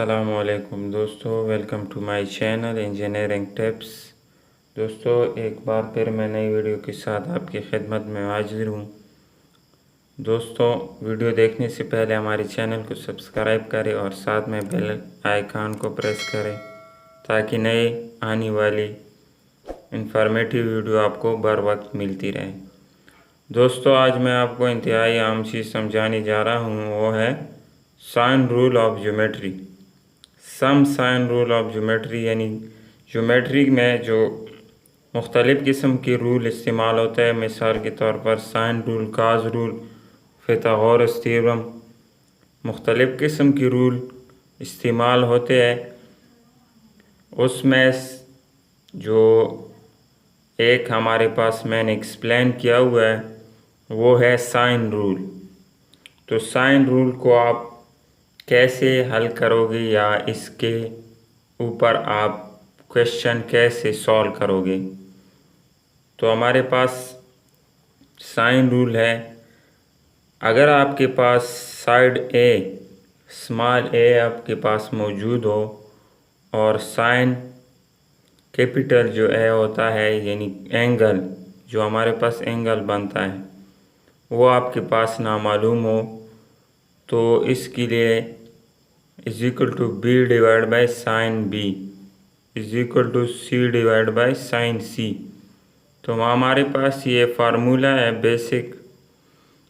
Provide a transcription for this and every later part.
अस्सलामुअलैकुम दोस्तों, welcome to my channel engineering tips. दोस्तों, एक बार फिर मैं नई वीडियो के साथ आपकी खिदमत में हाजिर हूँ। दोस्तों, वीडियो देखने से पहले हमारे चैनल को सब्सक्राइब करें और साथ में बेल आइकन को प्रेस करें ताकि नए आने वाली इंफॉर्मेटिव वीडियो आपको बर वक्त मिलती रहे। दोस्तों, आज मैं आपको इंतहाई आम चीज़ समझाने जा रहा हूँ, वो है sine rule of geometry. Some sine rule of geometry यानी ज्योमेट्री में जो मुख्तलिफ़ किस्म के रूल इस्तेमाल होते हैं। मिसाल के तौर पर साइन रूल, काज रूल, फिथागोरस थ्योरम, मुख्तलिफ़ किस्म के रूल इस्तेमाल होते हैं। उसमें जो एक हमारे पास मैंने एक्सप्लेन किया हुआ है वो है साइन रूल। तो साइन रूल को आप कैसे हल करोगे या इसके ऊपर आप क्वेश्चन कैसे सॉल्व करोगे। तो हमारे पास साइन रूल है, अगर आपके पास साइड ए स्मॉल ए आपके पास मौजूद हो और साइन कैपिटल जो ए होता है यानी एंगल, जो हमारे पास एंगल बनता है वो आपके पास ना मालूम हो, तो इसके लिए is equal to B divide by sine b is equal to c divide by sine c. तो हमारे पास ये फार्मूला है बेसिक।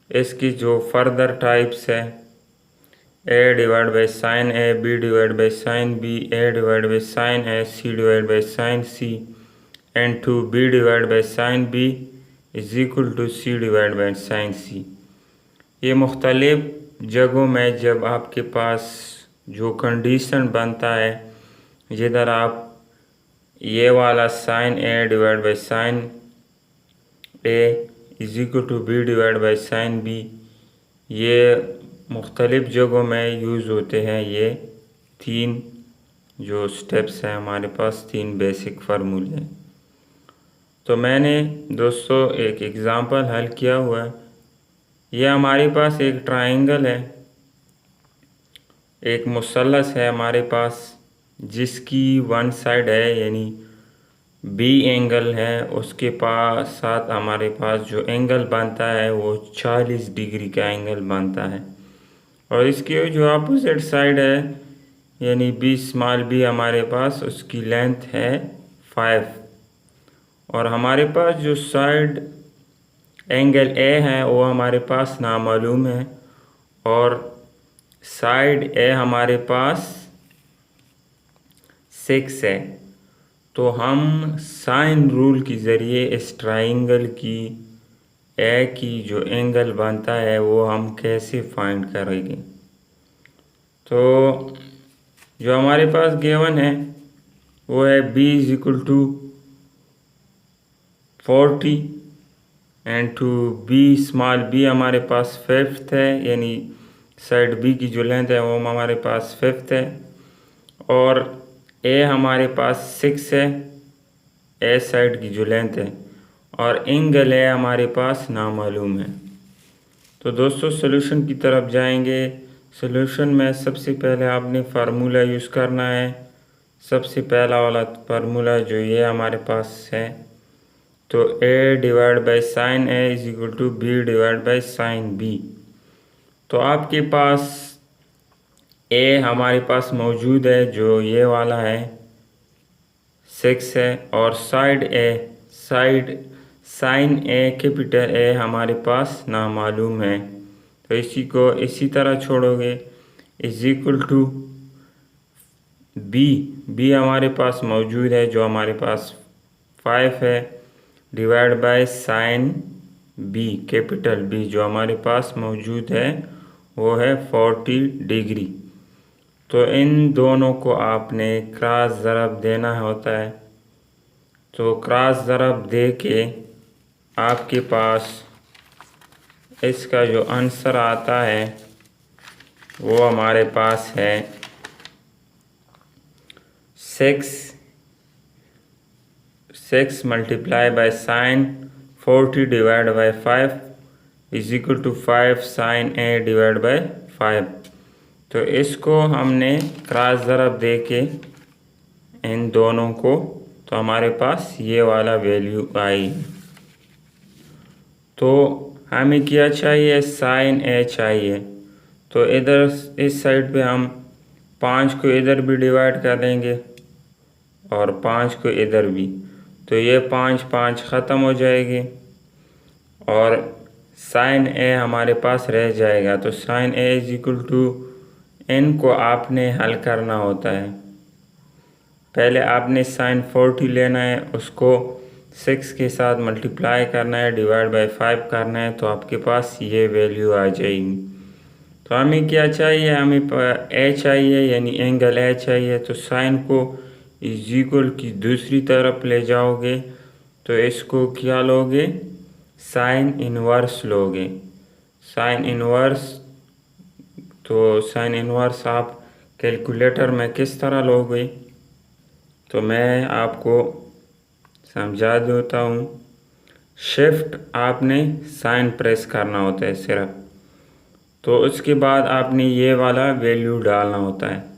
इसकी जो फर्दर टाइप्स है a divide by sine a, b divide by sine b, a divide by sine a, c divide by sine c and to B divide by sine b is equal to c divide by sine c. ये मुख्तलिफ जगहों में जब आपके पास जो condition बनता है, जिधर आप ये वाला sine A divide by sine A is equal to B divide by sine B, ये मुख्तलिफ जगहों में यूज़ होते हैं। ये तीन जो स्टेप्स हैं हमारे पास, तीन बेसिक फार्मूले हैं। तो मैंने दोस्तों एक एग्ज़ाम्पल हल किया हुआ है। यह हमारे पास एक ट्रायंगल है, एक मुसल्लस है हमारे पास, जिसकी वन साइड है यानी बी एंगल है, उसके पास साथ हमारे पास जो एंगल बनता है वो 40 डिग्री का एंगल बनता है। और इसकी जो अपोजिट साइड है यानी बी स्मॉल बी हमारे पास, उसकी लेंथ है 5। और हमारे पास जो साइड एंगल ए है वो हमारे पास नामालूम है और साइड ए हमारे पास 6 है। तो हम साइन रूल के ज़रिए इस ट्राइंगल की ए की जो एंगल बनता है वो हम कैसे फाइंड करेंगे। तो जो हमारे पास गिवन है वो है b is equal to 40 and to B small B हमारे पास 5 है, यानी साइड बी की जो लेंथ है वो हमारे पास 5 है। और ए हमारे पास 6 है, ए साइड की जो लेंथ है, और एंगल है हमारे पास नामालूम है। तो दोस्तों, सॉल्यूशन की तरफ जाएंगे। सॉल्यूशन में सबसे पहले आपने फार्मूला यूज़ करना है। सबसे पहला वाला फार्मूला जो ये हमारे पास है, तो a divide by sine A is equal to B divide by sine b. तो आपके पास ए हमारे पास मौजूद है जो ये वाला है 6 है, और side sine A capital A हमारे पास नामालूम है। तो इसी को इसी तरह छोड़ोगे, इज इक्वल टू बी हमारे पास मौजूद है जो हमारे पास 5 है, divide by sine B capital B जो हमारे पास मौजूद है वो है 40 डिग्री। तो इन दोनों को आपने क्रॉस ज़रब देना होता है। तो क्रॉस ज़रब दे के आपके पास इसका जो आंसर आता है वो हमारे पास है 6 multiply by sine 40 divide by 5 is equal to 5 sine A divide by 5। तो इसको हमने क्रॉस ज़रब दे के इन दोनों को, तो हमारे पास ये वाला वैल्यू आई। तो हमें क्या चाहिए, साइन ए चाहिए। तो इधर इस साइड पे हम 5 को इधर भी डिवाइड कर देंगे और 5 को इधर भी, तो ये 5 5 ख़त्म हो जाएगी और साइन ए हमारे पास रह जाएगा। तो sine A is equal to n को आपने हल करना होता है। पहले आपने साइन 40 लेना है, उसको 6 के साथ मल्टीप्लाई करना है, डिवाइड बाय 5 करना है, तो आपके पास ये वैल्यू आ जाएगी। तो हमें क्या चाहिए, हमें ए चाहिए, यानी एंगल ए चाहिए। तो साइन को इज इक्वल की दूसरी तरफ ले जाओगे तो इसको क्या लोगे, साइन इनवर्स लोगे। साइन इनवर्स, तो साइन इनवर्स आप कैलकुलेटर में किस तरह लोगे, तो मैं आपको समझा देता हूँ। शिफ्ट आपने साइन प्रेस करना होता है सिर्फ, तो उसके बाद आपने ये वाला वैल्यू डालना होता है।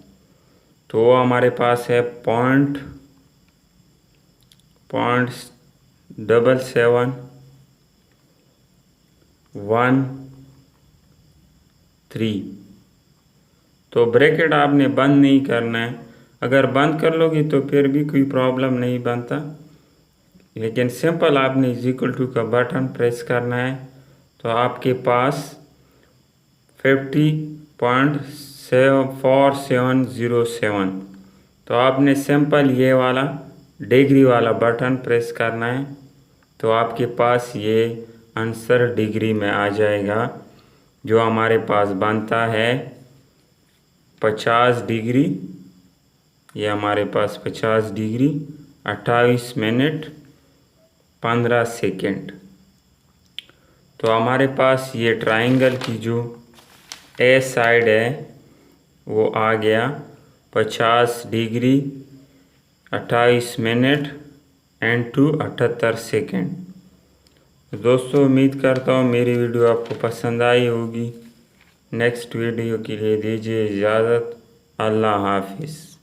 तो वो हमारे पास है 0.7713। तो ब्रैकेट आपने बंद नहीं करना है, अगर बंद कर लोगे तो फिर भी कोई प्रॉब्लम नहीं बनता, लेकिन सिंपल आपने इज इक्वल टू का बटन प्रेस करना है। तो आपके पास 50.4707, तो आपने सिंपल ये वाला डिग्री वाला बटन प्रेस करना है, तो आपके पास ये आंसर डिग्री में आ जाएगा, जो हमारे पास बनता है 50 डिग्री। ये हमारे पास 50 डिग्री 28 मिनट 15 सेकेंड। तो हमारे पास ये ट्राइंगल की जो ए साइड है वो आ गया 50 डिग्री 28 मिनट एंड 78 सेकेंड। तो दोस्तों उम्मीद करता हूँ मेरी वीडियो आपको पसंद आई होगी। नेक्स्ट वीडियो के लिए दीजिए इजाज़त। अल्लाह हाफिज़।